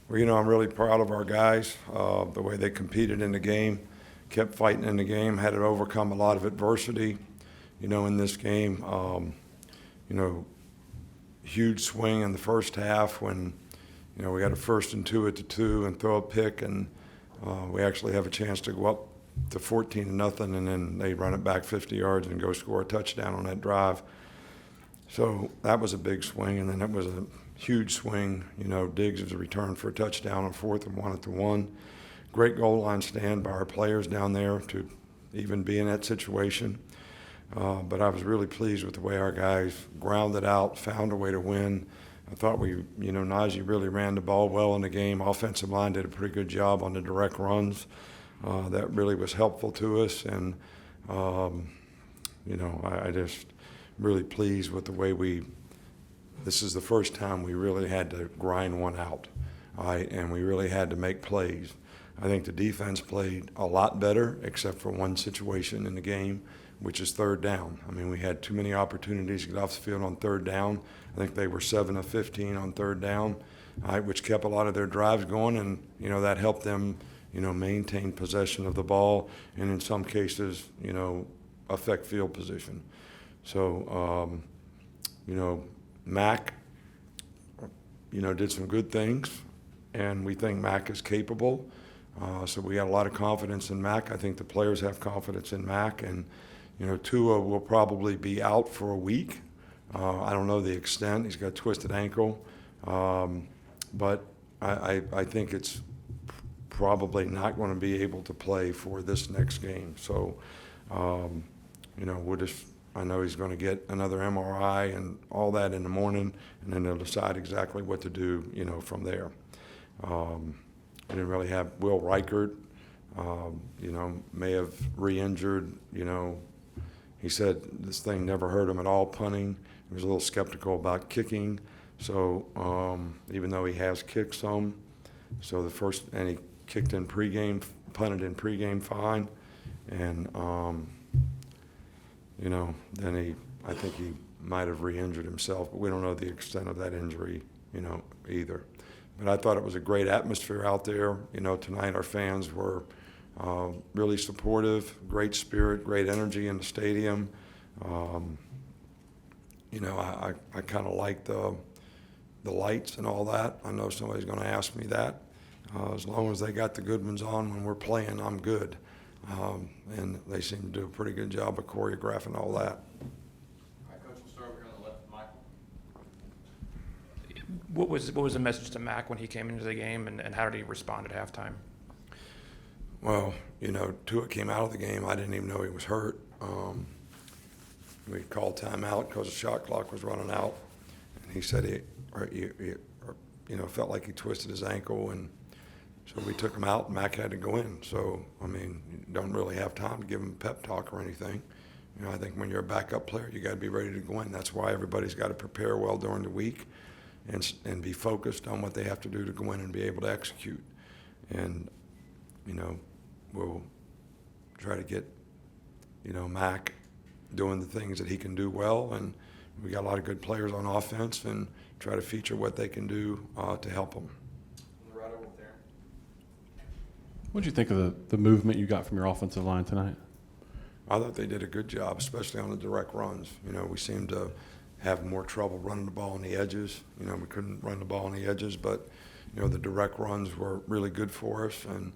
Well, I'm really proud of our guys, the way they competed in the game, kept fighting in the game, had to overcome a lot of adversity, in this game. Huge swing in the first half when, we got a 1st and 2 at the 2 and throw a pick, and we actually have a chance to go up to 14-0, and then they run it back 50 yards and go score a touchdown on that drive. So that was a big swing, and then it was a huge swing. Diggs was returned for a touchdown on 4th and 1 at the 1. Great goal line stand by our players down there to even be in that situation. But I was really pleased with the way our guys grounded out, found a way to win. I thought Najee really ran the ball well in the game. Offensive line did a pretty good job on the direct runs. That really was helpful to us. And, I just really pleased with the way this is the first time we really had to grind one out, and we really had to make plays. I think the defense played a lot better, except for one situation in the game, which is 3rd down. I mean, we had too many opportunities to get off the field on 3rd down. I think they were 7 of 15 on 3rd down, which kept a lot of their drives going, and, that helped them, maintain possession of the ball, and in some cases, affect field position. So, Mack, did some good things, and we think Mack is capable. So we got a lot of confidence in Mack. I think the players have confidence in Mack, and Tua will probably be out for a week. I don't know the extent. He's got a twisted ankle, but I think it's probably not going to be able to play for this next game. So, I know he's going to get another MRI and all that in the morning, and then they'll decide exactly what to do, from there. We didn't really have Will Reichert, may have re-injured, He said this thing never hurt him at all, punting. He was a little skeptical about kicking. So even though he has kicked some, and he kicked in pregame, punted in pregame fine. And, then I think he might have re-injured himself, but we don't know the extent of that injury, either. But I thought it was a great atmosphere out there. Tonight our fans were really supportive, great spirit, great energy in the stadium. I kind of like the lights and all that. I know somebody's going to ask me that. As long as they got the good ones on when we're playing, I'm good. And they seem to do a pretty good job of choreographing all that. All right, Coach, we'll start over here on the left, Michael. What was the message to Mack when he came into the game, and how did he respond at halftime? Well, Tua came out of the game. I didn't even know he was hurt. We called timeout because the shot clock was running out, and he said he felt like he twisted his ankle, and so we took him out, and Mack had to go in. So, you don't really have time to give him a pep talk or anything. I think when you're a backup player, you got to be ready to go in. That's why everybody's got to prepare well during the week and be focused on what they have to do to go in and be able to execute. And, we'll try to get, Mack doing the things that he can do well. And we got a lot of good players on offense, and try to feature what they can do to help them. Right over there. What did you think of the movement you got from your offensive line tonight? I thought they did a good job, especially on the direct runs. We seemed to have more trouble running the ball on the edges. We couldn't run the ball on the edges, but, the direct runs were really good for us. And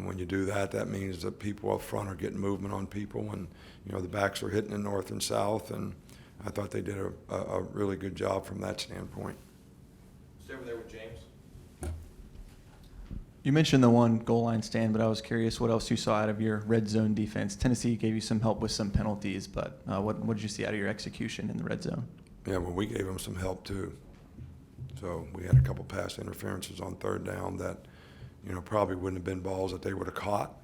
when you do that, that means that people up front are getting movement on people, and, the backs are hitting the north and south. And I thought they did a really good job from that standpoint. Stay over there with James. You mentioned the one goal line stand, but I was curious what else you saw out of your red zone defense. Tennessee gave you some help with some penalties, but what did you see out of your execution in the red zone? Yeah, well, we gave them some help too. So we had a couple pass interferences on 3rd down that, probably wouldn't have been balls that they would have caught.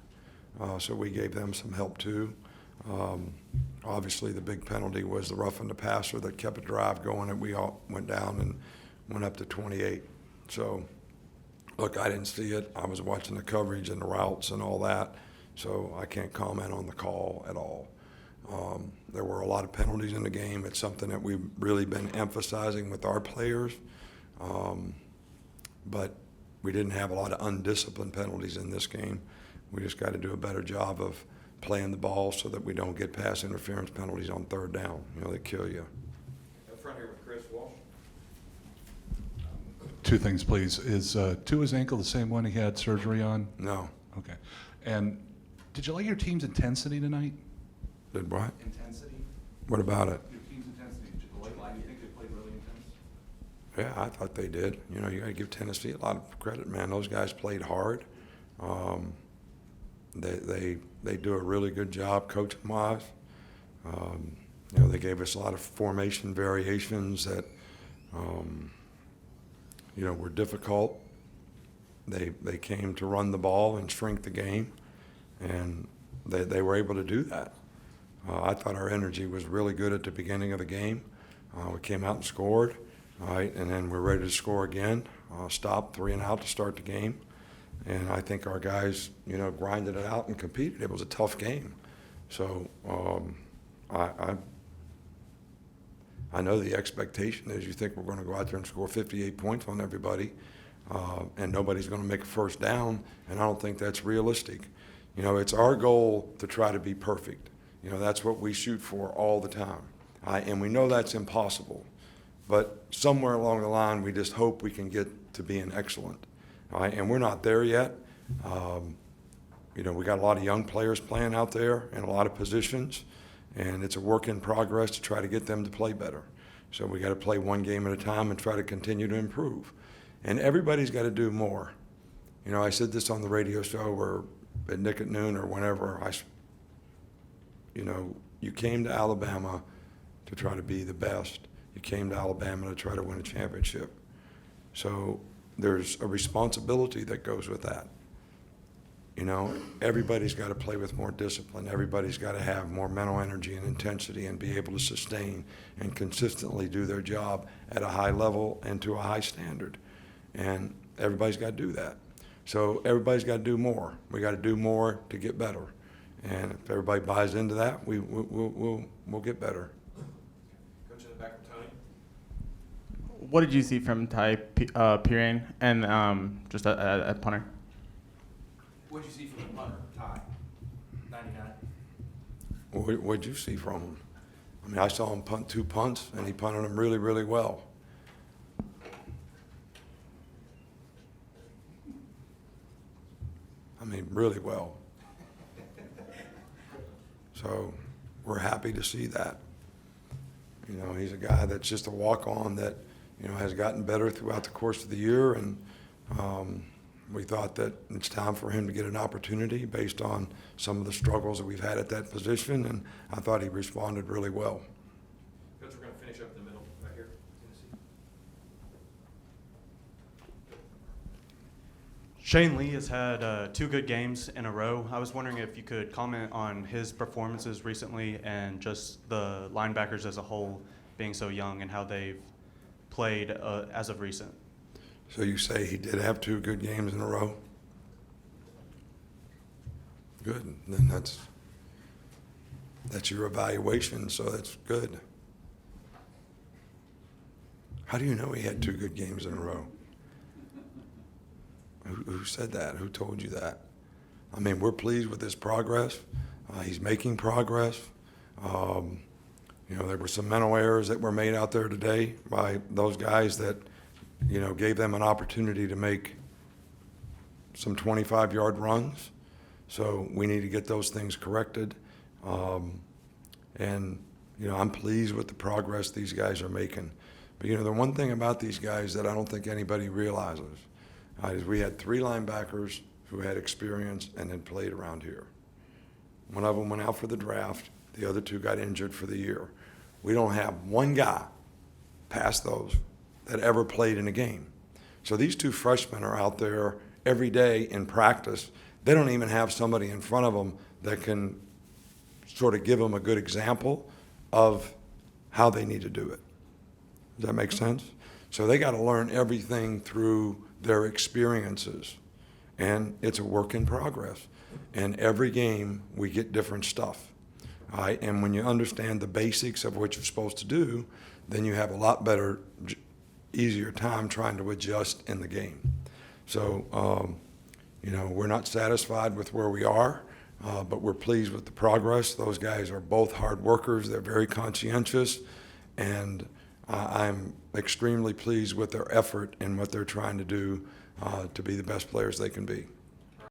So we gave them some help too. Obviously, the big penalty was the roughing the passer that kept a drive going, and we all went down and went up to 28. So, look, I didn't see it. I was watching the coverage and the routes and all that, so I can't comment on the call at all. There were a lot of penalties in the game. It's something that we've really been emphasizing with our players. But we didn't have a lot of undisciplined penalties in this game. We just got to do a better job of playing the ball so that we don't get pass interference penalties on third down. You know, they kill you. Up front here with Chris Walsh. Two things, please. Is Tua's ankle the same one he had surgery on? No. Okay. And did you like your team's intensity tonight? Did what? Intensity? What about it? Your team's intensity. Did you like? Do you think they played really intense? Yeah, I thought they did. You know, you got to give Tennessee a lot of credit, man. Those guys played hard. They do a really good job coaching-wise. You know, they gave us a lot of formation variations that, you know, were difficult. They came to run the ball and shrink the game, and they were able to do that. I thought our energy was really good at the beginning of the game. We came out and scored, all right, and then we're ready to score again. Stopped 3 and out to start the game. And I think our guys, you know, grinded it out and competed. It was a tough game. So I know the expectation is you think we're going to go out there and score 58 points on everybody, and nobody's going to make a first down, and I don't think that's realistic. You know, it's our goal to try to be perfect. You know, that's what we shoot for all the time. And we know that's impossible. But somewhere along the line, we just hope we can get to being excellent. All right, and we're not there yet. You know, we got a lot of young players playing out there in a lot of positions, and it's a work in progress to try to get them to play better. So we got to play one game at a time and try to continue to improve. And everybody's got to do more. You know, I said this on the radio show or at Nick at Noon or whenever. You know, you came to Alabama to try to be the best. You came to Alabama to try to win a championship. So there's a responsibility that goes with that. You know, everybody's got to play with more discipline. Everybody's got to have more mental energy and intensity and be able to sustain and consistently do their job at a high level and to a high standard. And everybody's got to do that. So everybody's got to do more. We got to do more to get better. And if everybody buys into that, we'll get better. Coach in the back from Tony. What did you see from Ty Pirine and just at punter? What did you see from the punter, Ty? 99. What'd you see from him? I mean, I saw him punt 2 punts, and he punted them really, really well. I mean, really well. So we're happy to see that. You know, he's a guy that's just a walk-on that, you know, has gotten better throughout the course of the year, and we thought that it's time for him to get an opportunity based on some of the struggles that we've had at that position, and I thought he responded really well. Coach, we're going to finish up in the middle right here, Tennessee. Shane Lee has had 2 good games in a row. I was wondering if you could comment on his performances recently and just the linebackers as a whole being so young and how they've played as of recent. So you say he did have 2 good games in a row? Good. Then that's your evaluation, so that's good. How do you know he had 2 good games in a row? Who said that? Who told you that? I mean, we're pleased with his progress. He's making progress. You know, there were some mental errors that were made out there today by those guys that, you know, gave them an opportunity to make some 25-yard runs. So we need to get those things corrected. And, you know, I'm pleased with the progress these guys are making. But, you know, the one thing about these guys that I don't think anybody realizes is we had 3 linebackers who had experience and had played around here. One of them went out for the draft. The other 2 got injured for the year. We don't have one guy past those that ever played in a game. So these 2 freshmen are out there every day in practice. They don't even have somebody in front of them that can sort of give them a good example of how they need to do it. Does that make sense? So they got to learn everything through their experiences. And it's a work in progress. And every game we get different stuff. All right? And when you understand the basics of what you're supposed to do, then you have a lot better, easier time trying to adjust in the game. So, you know, we're not satisfied with where we are, but we're pleased with the progress. Those guys are both hard workers. They're very conscientious, and I'm extremely pleased with their effort and what they're trying to do to be the best players they can be.